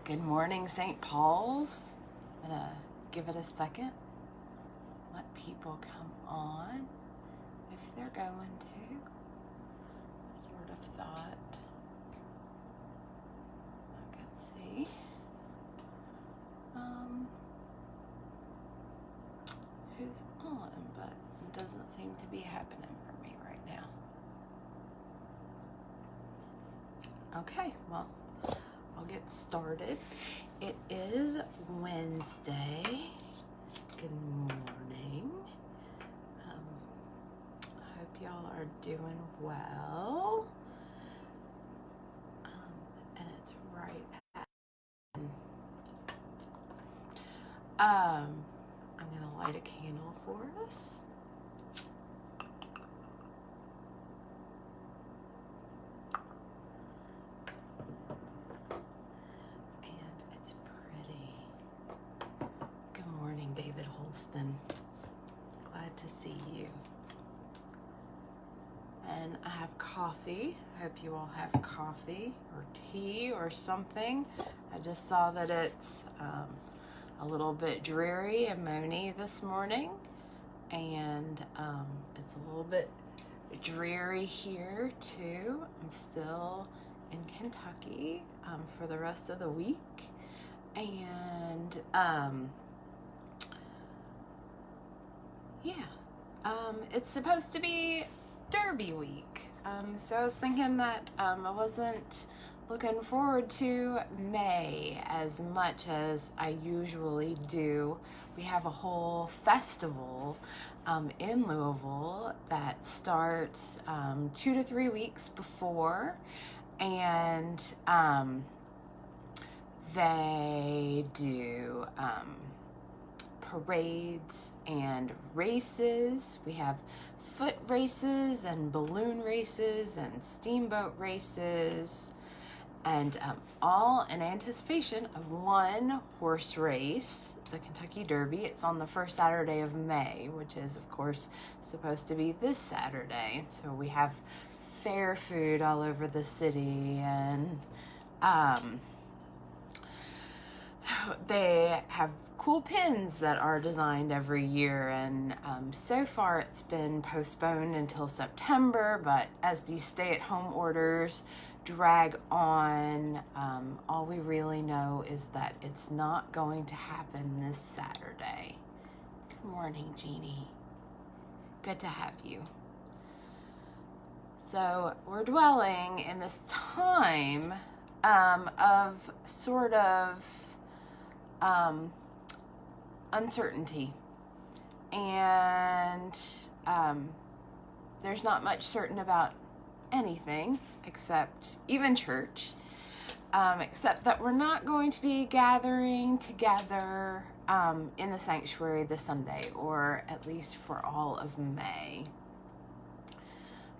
Good morning, St. Paul's. I'm gonna give it a second. Let people come on if they're going to. Sort of thought I could see. Who's on, but it doesn't seem to be happening for me right now. Okay, well, I'll get started. It is Wednesday. Good morning. I hope y'all are doing well. And it's right at I'm gonna light a candle for us. David Holston, glad to see you. And I have coffee. I hope you all have coffee or tea or something. I just saw that it's a little bit dreary and moany this morning, and it's a little bit dreary here too. I'm still in Kentucky for the rest of the week, and it's supposed to be Derby week. So I was thinking that I wasn't looking forward to May as much as I usually do. We have a whole festival in Louisville that starts 2 to 3 weeks before, and they do parades and races. We have foot races and balloon races and steamboat races, and all in anticipation of one horse race, the Kentucky Derby. It's on the first Saturday of May, which is of course supposed to be this Saturday. So we have fair food all over the city, and they have cool pins that are designed every year, and so far it's been postponed until September, but as these stay-at-home orders drag on, all we really know is that it's not going to happen this Saturday. Good morning, Jeannie. Good to have you. So we're dwelling in this time of sort of uncertainty, and there's not much certain about anything except even church, except that we're not going to be gathering together in the sanctuary this Sunday, or at least for all of May.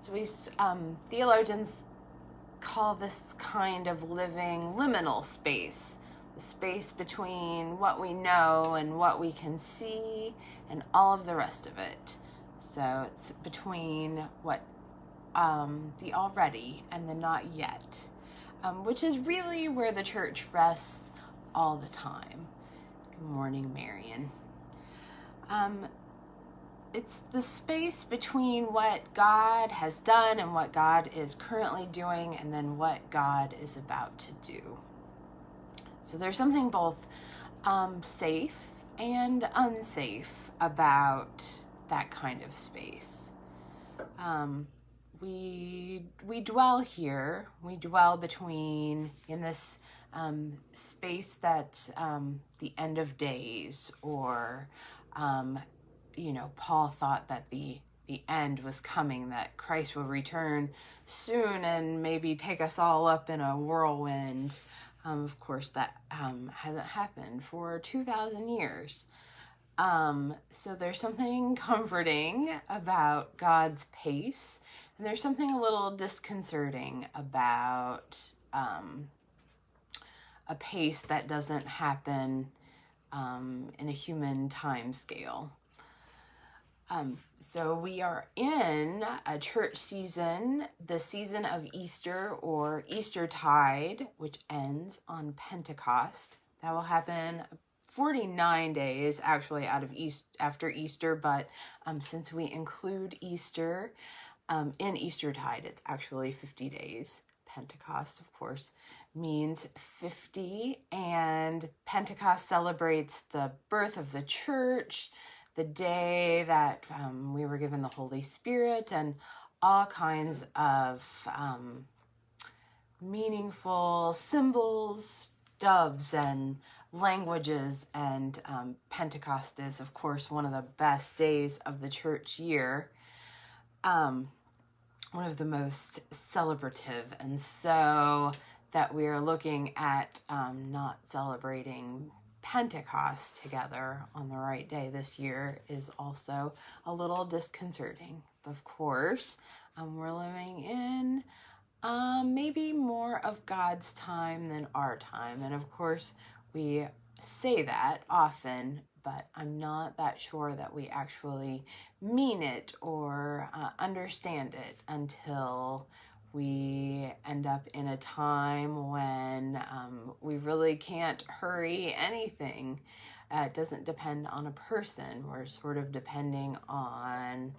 So we theologians call this kind of living liminal space, the space between what we know and what we can see and all of the rest of it. So it's between what the already and the not yet, which is really where the church rests all the time. Good morning, Marion. It's the space between what God has done and what God is currently doing, and then what God is about to do. So there's something both safe and unsafe about that kind of space. We dwell here. We dwell between, in this space that the end of days, or Paul thought that the end was coming, that Christ will return soon and maybe take us all up in a whirlwind. Of course, that hasn't happened for 2,000 years. So there's something comforting about God's pace, and there's something a little disconcerting about a pace that doesn't happen in a human time scale. So we are in a church season, the season of Easter or Eastertide, which ends on Pentecost. That will happen 49 days actually after Easter, but since we include Easter in Eastertide, it's actually 50 days. Pentecost, of course, means 50, and Pentecost celebrates the birth of the church, the day that we were given the Holy Spirit, and all kinds of meaningful symbols, doves, and languages. And Pentecost is, of course, one of the best days of the church year, one of the most celebrative. And so that we are looking at not celebrating Pentecost together on the right day this year is also a little disconcerting. Of course, we're living in maybe more of God's time than our time. And of course, we say that often, but I'm not that sure that we actually mean it or understand it until we end up in a time when we really can't hurry anything. It doesn't depend on a person. We're sort of depending on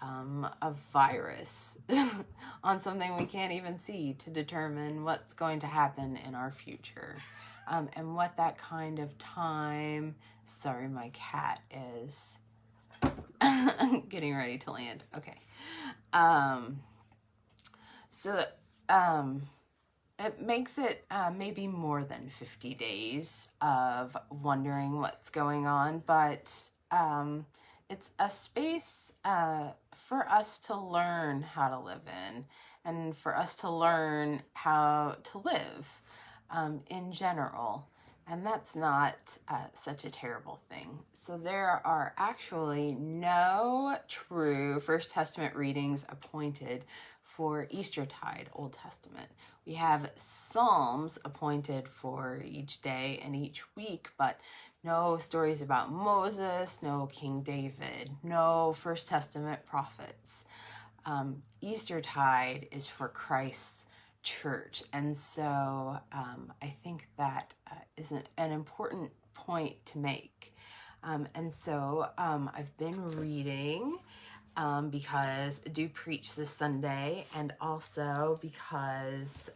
a virus, on something we can't even see to determine what's going to happen in our future. And what that kind of time, sorry, my cat is getting ready to land. Okay. So it makes it maybe more than 50 days of wondering what's going on, but it's a space for us to learn how to live in, and for us to learn how to live in general. And that's not such a terrible thing. So there are actually no true First Testament readings appointed for Eastertide, Old Testament. We have Psalms appointed for each day and each week, but no stories about Moses, no King David, no First Testament prophets. Eastertide is for Christ's church. And so I think that is an important point to make. And so I've been reading because I do preach this Sunday, and also because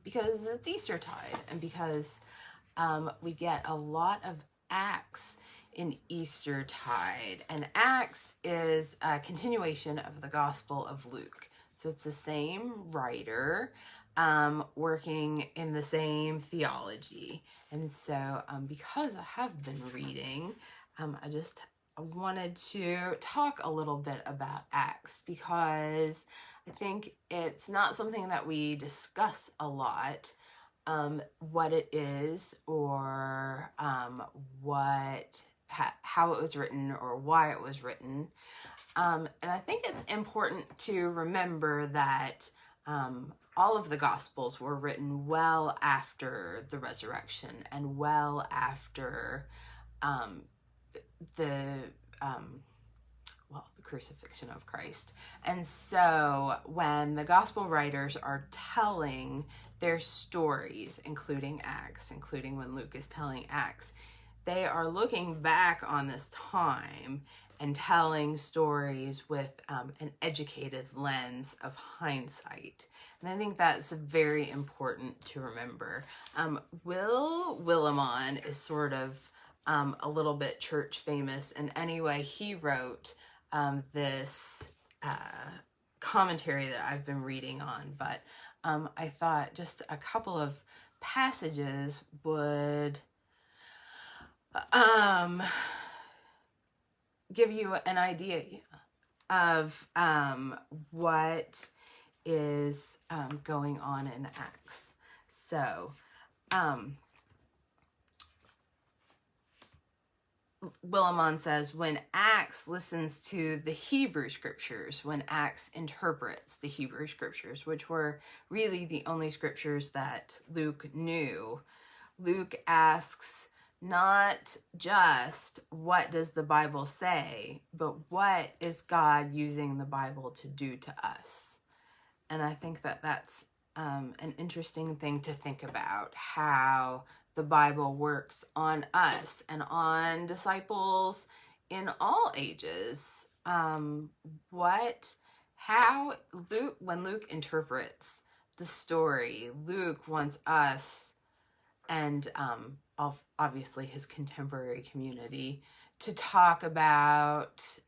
it's Eastertide, and because we get a lot of Acts in Eastertide. And Acts is a continuation of the Gospel of Luke. So it's the same writer working in the same theology. And so because I have been reading, I wanted to talk a little bit about Acts, because I think it's not something that we discuss a lot, what it is, or how it was written, or why it was written. And I think it's important to remember that all of the Gospels were written well after the resurrection, and well after the crucifixion of Christ. And so when the Gospel writers are telling their stories, including Acts, including when Luke is telling Acts, they are looking back on this time and telling stories with an educated lens of hindsight. And I think that's very important to remember. Will Willimon is sort of a little bit church famous, and anyway, he wrote this commentary that I've been reading on, but I thought just a couple of passages would give you an idea of what is going on in Acts. So Willimon says, when Acts listens to the Hebrew scriptures, when Acts interprets the Hebrew scriptures, which were really the only scriptures that Luke knew, Luke asks not just what does the Bible say, but what is God using the Bible to do to us. And I think that that's an interesting thing to think about, how the Bible works on us and on disciples in all ages. How Luke, when Luke interprets the story, Luke wants us and obviously his contemporary community to talk about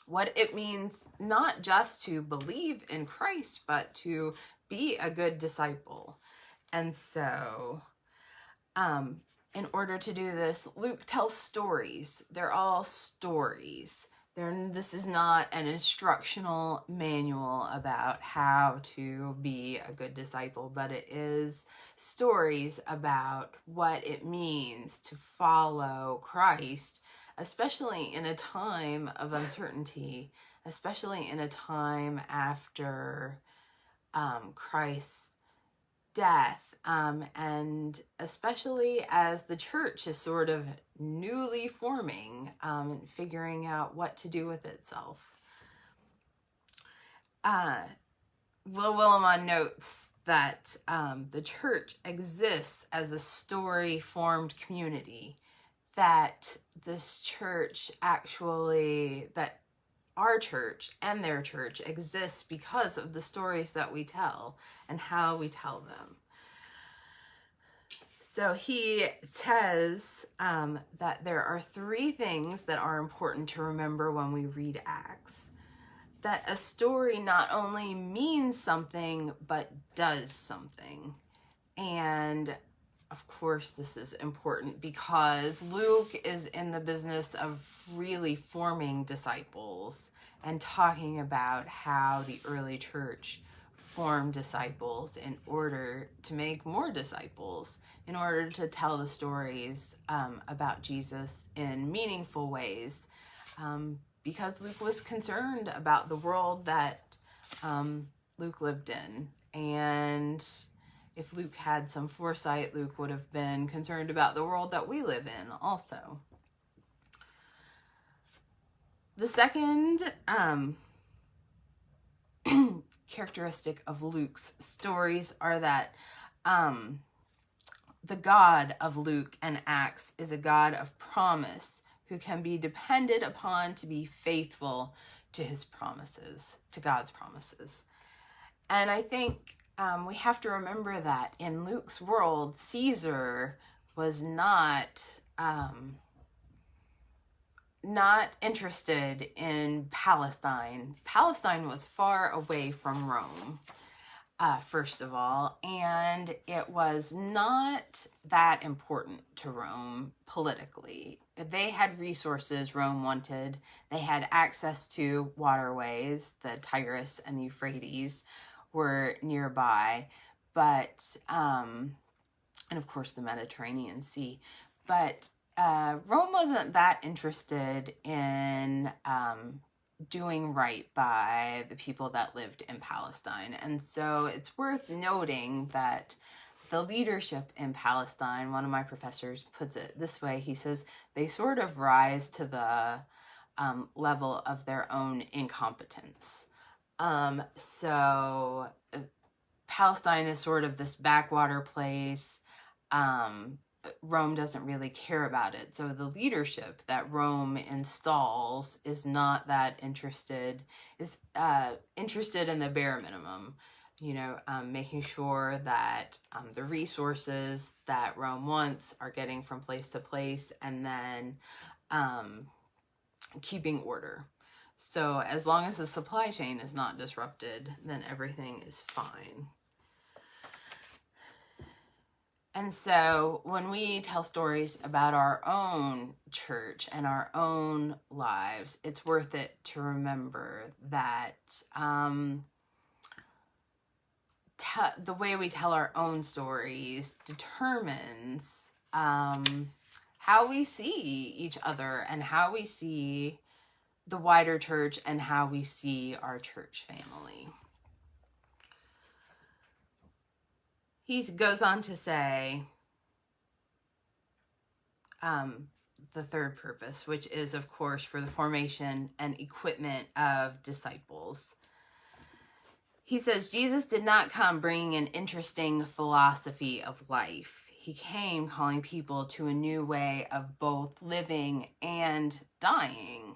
what it means not just to believe in Christ, but to be a good disciple. And so, in order to do this, Luke tells stories. They're all stories. This is not an instructional manual about how to be a good disciple, but it is stories about what it means to follow Christ, especially in a time of uncertainty, especially in a time after Christ's death, and especially as the church is sort of newly forming, figuring out what to do with itself. Will Willimon notes that the church exists as a story-formed community, that this church actually, that our church and their church exists because of the stories that we tell and how we tell them. So he says that there are 3 things that are important to remember when we read Acts. That a story not only means something, but does something. And of course, this is important because Luke is in the business of really forming disciples and talking about how the early church formed disciples in order to make more disciples, in order to tell the stories about Jesus in meaningful ways, because Luke was concerned about the world that Luke lived in. And if Luke had some foresight, Luke would have been concerned about the world that we live in also. The second characteristic of Luke's stories are that the God of Luke and Acts is a God of promise who can be depended upon to be faithful to his promises, to God's promises. And I think we have to remember that in Luke's world, Caesar was not interested in Palestine. Palestine was far away from Rome, first of all, and it was not that important to Rome politically. They had resources Rome wanted. They had access to waterways. The Tigris and the Euphrates were nearby, but and of course the Mediterranean Sea. But Rome wasn't that interested in doing right by the people that lived in Palestine. And so it's worth noting that the leadership in Palestine, one of my professors puts it this way, he says, they sort of rise to the level of their own incompetence. So Palestine is sort of this backwater place. Rome doesn't really care about it. So the leadership that Rome installs is not that interested, is interested in the bare minimum, making sure that the resources that Rome wants are getting from place to place, and then keeping order. So as long as the supply chain is not disrupted, then everything is fine. And so when we tell stories about our own church and our own lives, it's worth it to remember that the way we tell our own stories determines how we see each other and how we see the wider church and how we see our church family. He goes on to say, the third purpose, which is, of course, for the formation and equipment of disciples. He says, Jesus did not come bringing an interesting philosophy of life. He came calling people to a new way of both living and dying.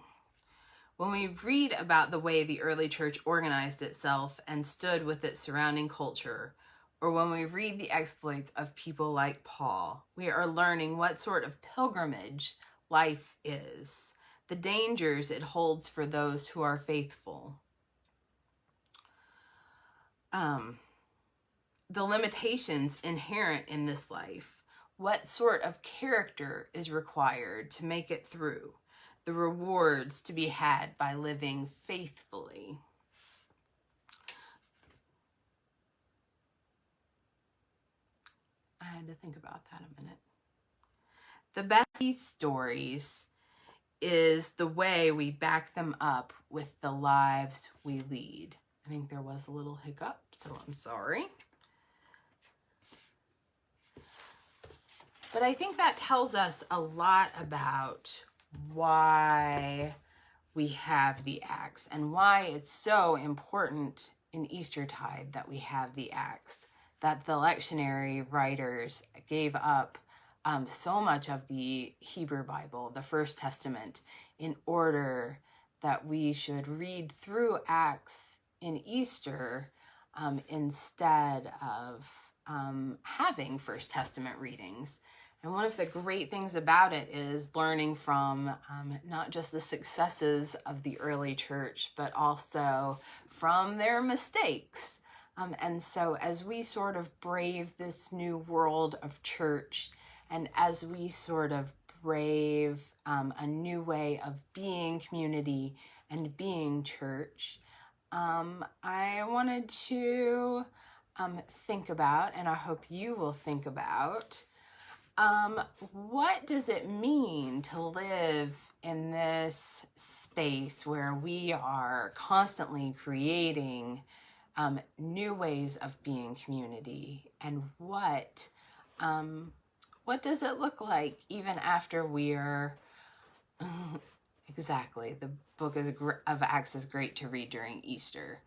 When we read about the way the early church organized itself and stood with its surrounding culture, or when we read the exploits of people like Paul, we are learning what sort of pilgrimage life is, the dangers it holds for those who are faithful, the limitations inherent in this life, what sort of character is required to make it through, the rewards to be had by living faithfully. I had to think about that a minute. The best of these stories is the way we back them up with the lives we lead. I think there was a little hiccup, so I'm sorry. But I think that tells us a lot about why we have the Acts and why it's so important in Eastertide that we have the Acts, that the lectionary writers gave up so much of the Hebrew Bible, the First Testament, in order that we should read through Acts in Easter instead of having First Testament readings. And one of the great things about it is learning from not just the successes of the early church, but also from their mistakes. And so as we sort of brave this new world of church, and as we sort of brave a new way of being community and being church, I wanted to think about, and I hope you will think about, what does it mean to live in this space where we are constantly creating new ways of being community, and what does it look like even after we're exactly, the book of Acts is great to read during Easter.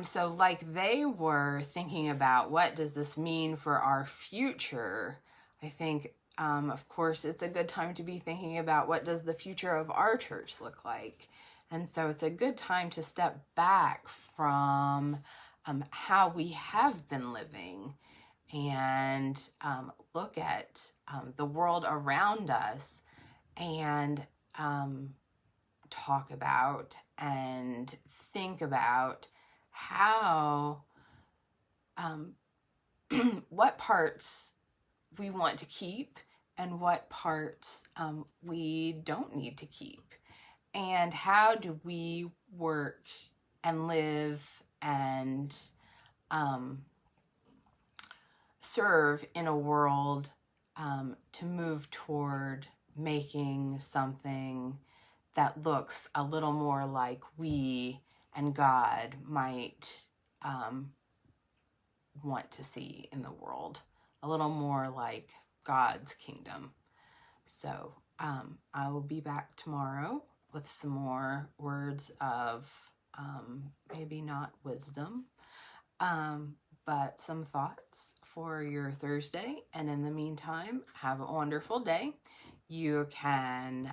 So like they were thinking about what does this mean for our future, I think, of course, it's a good time to be thinking about what does the future of our church look like. And so it's a good time to step back from how we have been living and look at the world around us and talk about and think about how, what parts we want to keep and what parts we don't need to keep. And how do we work and live and serve in a world to move toward making something that looks a little more like we and God might want to see in the world, a little more like God's kingdom. So I will be back tomorrow with some more words of maybe not wisdom, but some thoughts for your Thursday. And in the meantime, have a wonderful day. You can,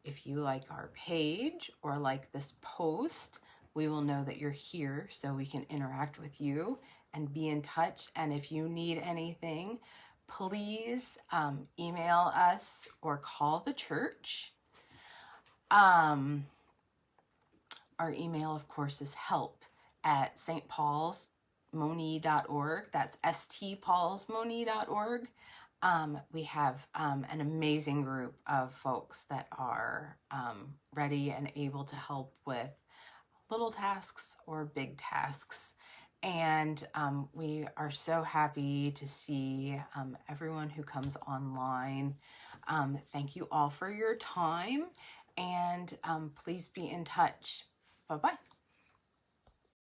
if you like our page or like this post, we will know that you're here so we can interact with you and be in touch. And if you need anything, please email us or call the church. Our email, of course, is help@stpaulsmonie.org. That's stpaulsmonie.org. We have an amazing group of folks that are ready and able to help with little tasks or big tasks. And we are so happy to see everyone who comes online. Thank you all for your time, and please be in touch. Bye-bye.